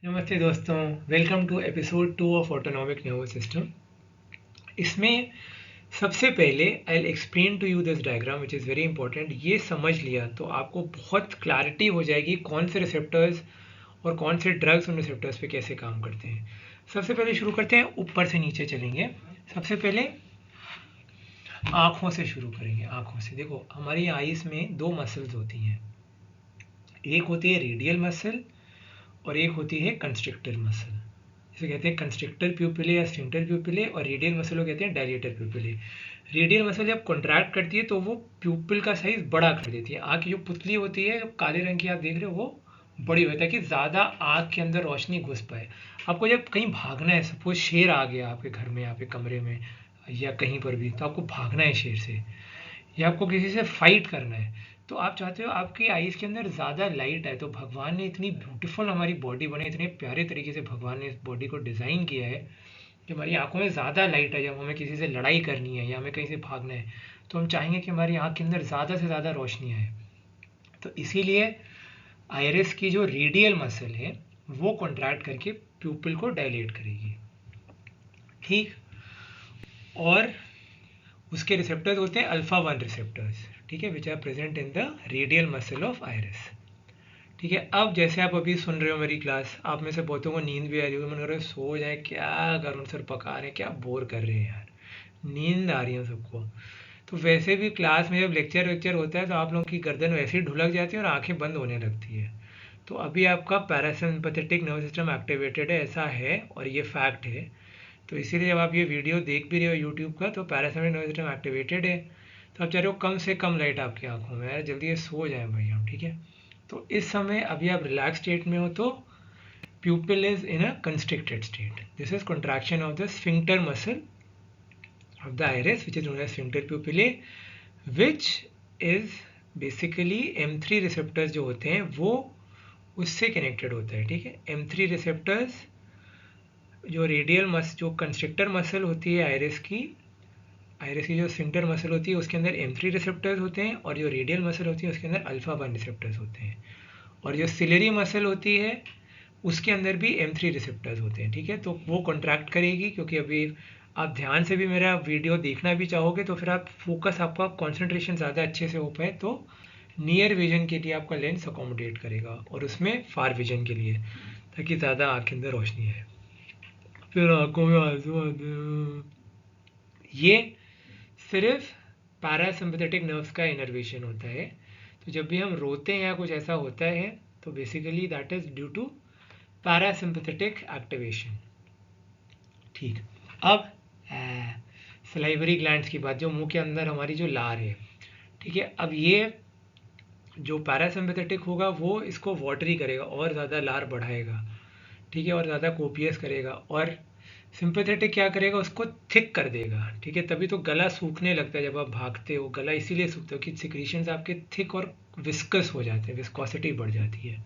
नमस्ते दोस्तों, welcome to episode 2 of autonomic nervous system. इसमें सबसे पहले I will explain to you this diagram which is very important. ये समझ लिया तो आपको बहुत क्लैरिटी हो जाएगी कौन से रिसेप्टर्स और कौन से ड्रग्स उन रिसेप्टर्स पे कैसे काम करते हैं। सबसे पहले शुरू करते हैं, ऊपर से नीचे चलेंगे। सबसे पहले आँखों से शुरू करेंगे। आँखों से देखो, हमारी आइज़ में दो मसल्स होती हैं, एक होती है रेडियल मसल और एक होती है कंस्ट्रिक्टर मसल। इसे कहते हैं कंस्ट्रिक्टर प्यूपिले या स्फिंक्टर प्यूपिले, और रेडियल मसल को कहते हैं डायलेटर प्यूपिले। रेडियल मसल जब कॉन्ट्रैक्ट करती है तो वो प्यूपिल का साइज बड़ा कर देती है। आँख की जो पुतली होती है, जो काले रंग की आप देख रहे हो, वो बड़ी होती है कि ज़्यादा आँख के अंदर रोशनी घुस पाए। आपको जब कहीं भागना है, सपोज शेर आ गया आपके घर में, आपके कमरे में या कहीं पर भी, तो आपको भागना है शेर से, या आपको किसी से फाइट करना है, तो आप चाहते हो आपकी आईज के अंदर ज़्यादा लाइट है। तो भगवान ने इतनी ब्यूटीफुल हमारी बॉडी बनाई, इतने प्यारे तरीके से भगवान ने इस बॉडी को डिज़ाइन किया है कि हमारी आंखों में ज़्यादा लाइट है। जब हमें किसी से लड़ाई करनी है या हमें कहीं से भागना है, तो हम चाहेंगे कि हमारी आंख के अंदर ज़्यादा से ज़्यादा रोशनी आए। तो इसीलिए आयरिस की जो रेडियल मसल है वो कॉन्ट्रैक्ट करके प्यूपिल को डायलेट करेगी, ठीक। और उसके रिसेप्टर्स होते हैं अल्फा 1 रिसेप्टर्स, ठीक है, which are present in the radial muscle of iris, ठीक है। अब जैसे आप अभी सुन रहे हो मेरी क्लास, आप में से बहुतों को नींद भी आ रही होगी, मन कर रहे हो सो जाए, क्या करूँ सर, पका रहे हैं, क्या बोर कर रहे हैं यार, नींद आ रही है सबको। तो वैसे भी क्लास में जब लेक्चर वेक्चर होता है तो आप लोगों की गर्दन वैसे ही ढुलक जाती है और आंखें बंद होने लगती है। तो अभी आपका पैरासिम्पथेटिक नर्वस सिस्टम एक्टिवेटेड है, ऐसा है और ये फैक्ट है। तो इसीलिए जब आप ये वीडियो देख भी रहे हो यूट्यूब का, तो पैरासिम्पथेटिक नर्वस सिस्टम एक्टिवेटेड है, तो आप चाह रहे हो कम से कम लाइट आपकी आंखों में है, जल्दी ये सो जाए भाई हम, ठीक है। तो इस समय अभी आप रिलैक्स स्टेट में हो, तो pupil is in a constricted state. This is contraction of the sphincter muscle of the iris, which is known as sphincter pupillae, which is basically M3 receptors जो होते हैं वो उससे कनेक्टेड होता है, ठीक है। M3 receptors जो रेडियल जो कंस्ट्रिक्टर मसल होती है आयरिस की जो स्फिंक्टर मसल होती है उसके अंदर M3 रिसेप्टर्स होते हैं, और जो रेडियल मसल होती है उसके अंदर अल्फा 1 रिसेप्टर्स होते हैं, और जो सिलेरी मसल होती है उसके अंदर भी M3 रिसेप्टर्स होते हैं, ठीक है। तो वो कॉन्ट्रैक्ट करेगी, क्योंकि अभी आप ध्यान से भी मेरा वीडियो देखना भी चाहोगे तो फिर आप फोकस, आपका कॉन्सेंट्रेशन ज़्यादा अच्छे से हो पाए, तो नियर विजन के लिए आपका लेंस अकोमोडेट करेगा, और उसमें फार विजन के लिए, ताकि ज़्यादा आँख के अंदर रोशनी है। फिर आँखों में आंसू आते हैं। ये सिर्फ पैरासिम्पथेटिक नर्व्स का इनर्वेशन होता है। तो जब भी हम रोते हैं या कुछ ऐसा होता है, तो basically that is due to parasympathetic activation, ठीक। अब सलाइवरी ग्लैंड्स की बात, जो मुंह के अंदर हमारी जो लार है, ठीक है। अब ये जो पैरासिम्पथेटिक होगा वो इसको वाटरी करेगा और ज़्यादा लार बढ़ाएगा, ठीक है, और ज़्यादा कोपियस करेगा। और सिंपैथेटिक क्या करेगा, उसको थिक कर देगा, ठीक है। तभी तो गला सूखने लगता है जब आप भागते हो, गला इसीलिए सूखता है कि सिक्रीशंस आपके थिक और विस्कस हो जाते हैं, विस्कोसिटी बढ़ जाती है।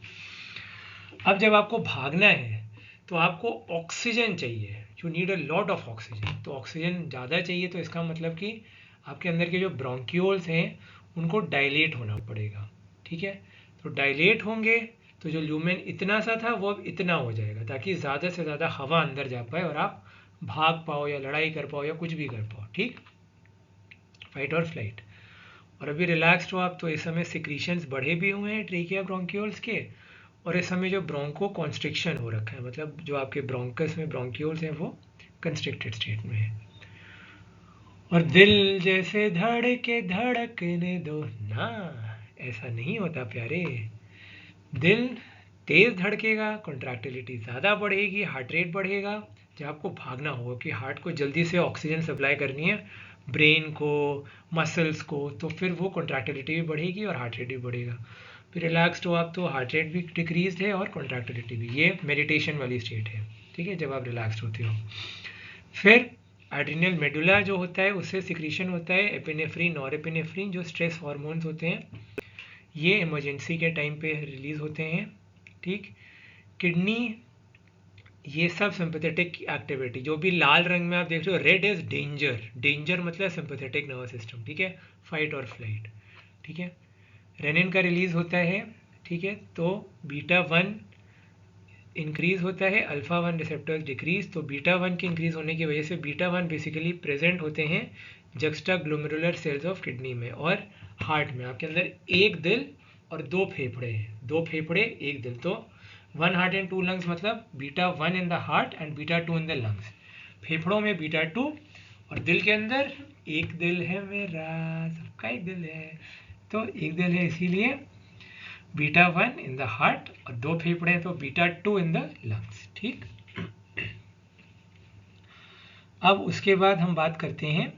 अब जब आपको भागना है तो आपको ऑक्सीजन चाहिए, you need a lot of oxygen. तो ऑक्सीजन ज़्यादा चाहिए, तो इसका मतलब कि आपके अंदर के जो ब्रोंक्यूल्स हैं उनको डायलेट होना पड़ेगा, ठीक है। तो डायलेट होंगे तो जो ल्यूमेन इतना सा था वो अब इतना हो जाएगा, ताकि ज़्यादा से ज़्यादा हवा अंदर जा पाए और आप भाग पाओ या लड़ाई कर पाओ या कुछ भी कर पाओ, ठीक, फाइट और फ्लाइट। और अभी रिलैक्स्ड हो आप, तो इस समय सिक्रीशंस बढ़े भी हुए हैं ट्रेकिया ब्रोंक्यूल्स के, और इस समय जो ब्रोंको कॉन्स्ट्रिक्शन हो रखा है, मतलब जो आपके ब्रोंकस में ब्रोंक्यूल्स हैं वो कंस्ट्रिक्टेड स्टेट में है। और दिल जैसे धड़के धड़कने दो ना, ऐसा नहीं होता प्यारे। दिल तेज धड़केगा, कॉन्ट्रैक्टिलिटी ज़्यादा बढ़ेगी, हार्ट रेट बढ़ेगा। जब आपको भागना होगा कि हार्ट को जल्दी से ऑक्सीजन सप्लाई करनी है ब्रेन को, मसल्स को, तो फिर वो कॉन्ट्रैक्टिलिटी भी बढ़ेगी और हार्ट रेट भी बढ़ेगा। फिर रिलैक्स्ड हो आप तो हार्ट रेट भी डिक्रीज है और कॉन्ट्रैक्टिलिटी भी। ये मेडिटेशन वाली स्टेट है, ठीक है, जब आप रिलैक्स्ड होते हो। फिर एड्रिनल मेडुला जो होता है उससे सिक्रीशन होता है एपिनेफ्रिन और एपिनेफ्रिन, जो स्ट्रेस हार्मोन्स होते हैं, ये इमरजेंसी के टाइम पे रिलीज होते हैं, ठीक। किडनी, ये सब सिंपैथेटिक एक्टिविटी, जो भी लाल रंग में आप देख रहे हो, रेड इज डेंजर, डेंजर मतलब सिंपैथेटिक नर्वस सिस्टम, ठीक है, फाइट और फ्लाइट, ठीक है। रेनिन का रिलीज होता है, ठीक है। तो बीटा 1 इंक्रीज होता है, अल्फा 1 रिसेप्टर्स डिक्रीज। तो बीटा 1 के इंक्रीज होने की वजह से बीटा 1 बेसिकली प्रेजेंट होते हैं juxta glomerular cells of kidney में और हार्ट में। आपके अंदर एक दिल और दो फेफड़े हैं, दो फेफड़े एक दिल, तो 1 हार्ट एंड 2 लंग्स, मतलब beta 1 in the heart and beta 2 in the lungs. फेफड़ों में बीटा 2 और दिल के अंदर एक दिल है मेरा, सबका एक दिल है, तो एक दिल है, इसीलिए बीटा 1 इन द हार्ट और दो फेफड़े हैं तो बीटा 2 इन द लंग्स। ठीक, अब उसके बाद हम बात करते हैं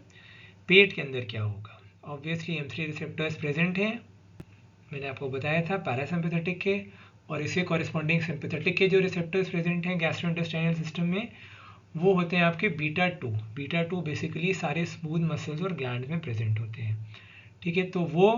पेट के अंदर क्या होगा। ऑब्वियसली M3 रिसेप्टर्स प्रेजेंट हैं, मैंने आपको बताया था पैरासिम्पैथेटिक के, और इसके कॉरेस्पॉन्डिंग सिंपैथेटिक के जो रिसेप्टर्स प्रेजेंट हैं गैस्ट्रोइंटेस्टाइनल सिस्टम में, वो होते हैं आपके बीटा 2। बीटा 2 बेसिकली सारे स्मूथ मसल्स और ग्लैंड में प्रेजेंट होते हैं। ठीक है, तो वो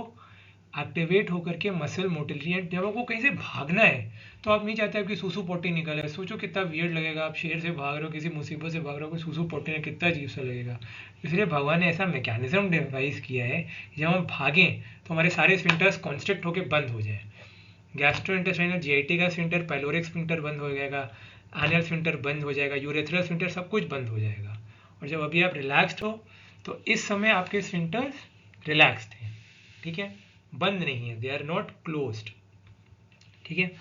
एक्टिवेट होकर के मसल मोटिलिटी, जब आपको कहीं से भागना है तो आप नहीं चाहते आपकी सूसू पोटी निकल है। सोचो कितना वियर्ड लगेगा, आप शेर से भाग रहे हो, किसी मुसीबत से भाग रहे हो, कोई सूसू पोटी ने, कितना अजीब सा लगेगा। इसलिए भगवान ने ऐसा मैकेनिज्म डिवाइस किया है कि जब हम भागें तो हमारे सारे स्फिंक्टर्स कॉन्स्ट्रिक्ट होकर बंद हो जाए। गैस्ट्रोइंटेस्टाइनल GIT का स्फिंक्टर, पाइलोरिक स्फिंक्टर बंद हो जाएगा, एनल स्फिंक्टर बंद हो जाएगा, यूरेथ्रल स्फिंक्टर, सब कुछ बंद हो जाएगा। और जब अभी आप रिलैक्स्ड हो तो इस समय आपके स्फिंक्टर्स रिलैक्स्ड हैं, ठीक है, बंद नहीं है, दे आर नॉट क्लोज्ड। ठीक है,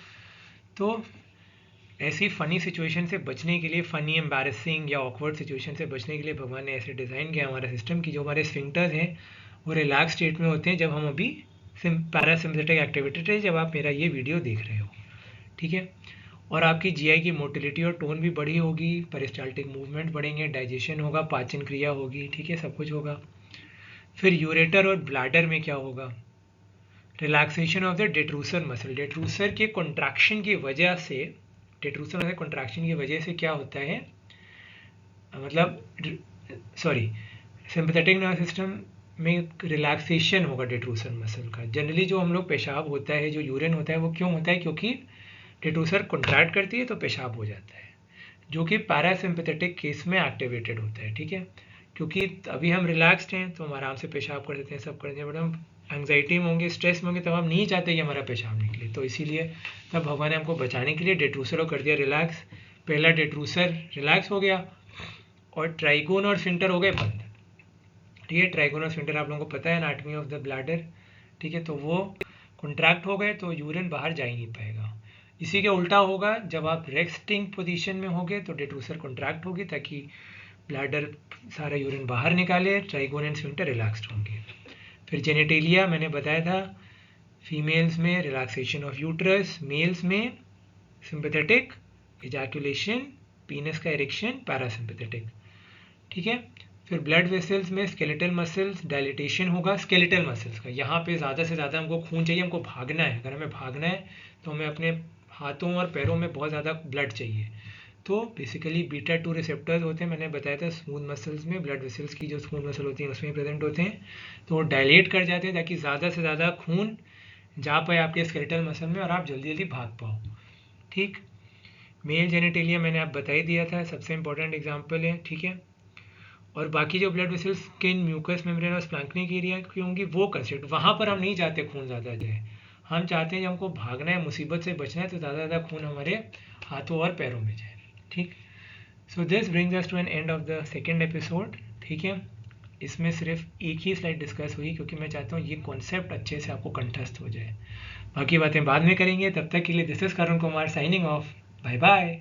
तो ऐसी फ़नी सिचुएशन से बचने के लिए, फ़नी एम्बैरेसिंग या ऑकवर्ड सिचुएशन से बचने के लिए भगवान ने ऐसे डिज़ाइन किया हमारा सिस्टम कि जो हमारे स्फिंक्टर्स हैं वो रिलैक्स स्टेट में होते हैं जब हम अभी पैरासिम्पैथेटिक एक्टिविटी थे, जब आप मेरा ये वीडियो देख रहे हो। ठीक है, और आपकी GI की मोटिलिटी और टोन भी बढ़ी होगी, पेरिस्टाल्टिक मूवमेंट बढ़ेंगे, डाइजेशन होगा, पाचन क्रिया होगी, ठीक है, सब कुछ होगा। फिर यूरेटर और ब्लैडर में क्या होगा, relaxation of the detrusor muscle. Detrusor के कॉन्ट्रैक्शन की वजह से, डेट्रूसर मसल कॉन्ट्रैक्शन की वजह से क्या होता है, मतलब सॉरी, सिंपैथेटिक नर्वस सिस्टम में रिलैक्सेशन होगा डेट्रूसर मसल का। जनरली जो हम लोग पेशाब होता है, जो यूरिन होता है, वो क्यों होता है, क्योंकि डेट्रूसर कॉन्ट्रैक्ट करती है तो पेशाब हो जाता है, जो कि पैरासिम्पैथेटिक केस में एक्टिवेटेड होता है। ठीक है, क्योंकि अभी हम रिलैक्स्ड हैं तो हम आराम से पेशाब कर देते हैं, सब कर देते हैं, बट हम एंग्जाइटी में होंगे, स्ट्रेस में होंगे, तब हम नहीं चाहते कि हमारा पेशाब निकले, तो इसीलिए तब भगवान ने हमको बचाने के लिए डेट्रूसर को कर दिया रिलैक्स। पहला डेट्रूसर रिलैक्स हो गया और ट्राइगोन और स्फिंक्टर हो गए बंद। ठीक है, ट्राइगोन और स्फिंक्टर आप लोगों को पता है, एनाटॉमी ऑफ द ब्लैडर। ठीक है, तो वो कॉन्ट्रैक्ट हो गए तो यूरिन बाहर जा ही नहीं पाएगा। इसी के उल्टा होगा, जब आप रेस्टिंग पोजीशन में होगे तो डेट्रूसर कॉन्ट्रैक्ट होगी ताकि ब्लैडर सारा यूरिन बाहर निकाले, ट्राइगोन एंड स्फिंक्टर रिलैक्स्ड होंगे। फिर जेनेटेलिया मैंने बताया था, फीमेल्स में रिलैक्सेशन ऑफ यूट्रस, मेल्स में सिंपैथेटिक इजैकुलेशन, पीनस का इरेक्शन, पैरासिम्पैथेटिक। ठीक है, फिर ब्लड वेसल्स में स्केलेटल मसल्स डायलिटेशन होगा, स्केलेटल मसल्स का। यहाँ पे ज़्यादा से ज़्यादा हमको खून चाहिए, हमको भागना है, अगर हमें भागना है तो हमें अपने हाथों और पैरों में बहुत ज़्यादा ब्लड चाहिए। तो बेसिकली बीटा 2 रिसेप्टर्स होते हैं, मैंने बताया था स्मूथ मसल्स में, ब्लड वेसल्स की जो स्मूथ मसल होती हैं उसमें प्रेजेंट होते हैं, तो वो डायलेट कर जाते हैं ताकि ज़्यादा से ज़्यादा खून जा पाए आपके स्केलेटल मसल में और आप जल्दी जल्दी भाग पाओ। ठीक, मेल जेनेटेलिया मैंने आप बता ही दिया था, सबसे इंपॉर्टेंट एग्जाम्पल है। ठीक है, और बाकी जो blood vessels, skin, mucous membrane और स्प्लैंक्निक एरिया की होंगी वो कंस्ट्रिक्ट, वहाँ पर हम नहीं चाहते खून ज़्यादा जाए, हम चाहते हैं जब हमको भागना है, मुसीबत से बचना है, तो ज़्यादा ज़्यादा खून हमारे हाथों और पैरों में जाए। ठीक, so this brings us to an end of the second episode. ठीक है, इसमें सिर्फ एक ही स्लाइड डिस्कस हुई क्योंकि मैं चाहता हूँ ये कॉन्सेप्ट अच्छे से आपको कंठस्थ हो जाए, बाकी बातें बाद में करेंगे। तब तक के लिए this is Karun Kumar signing off, bye bye.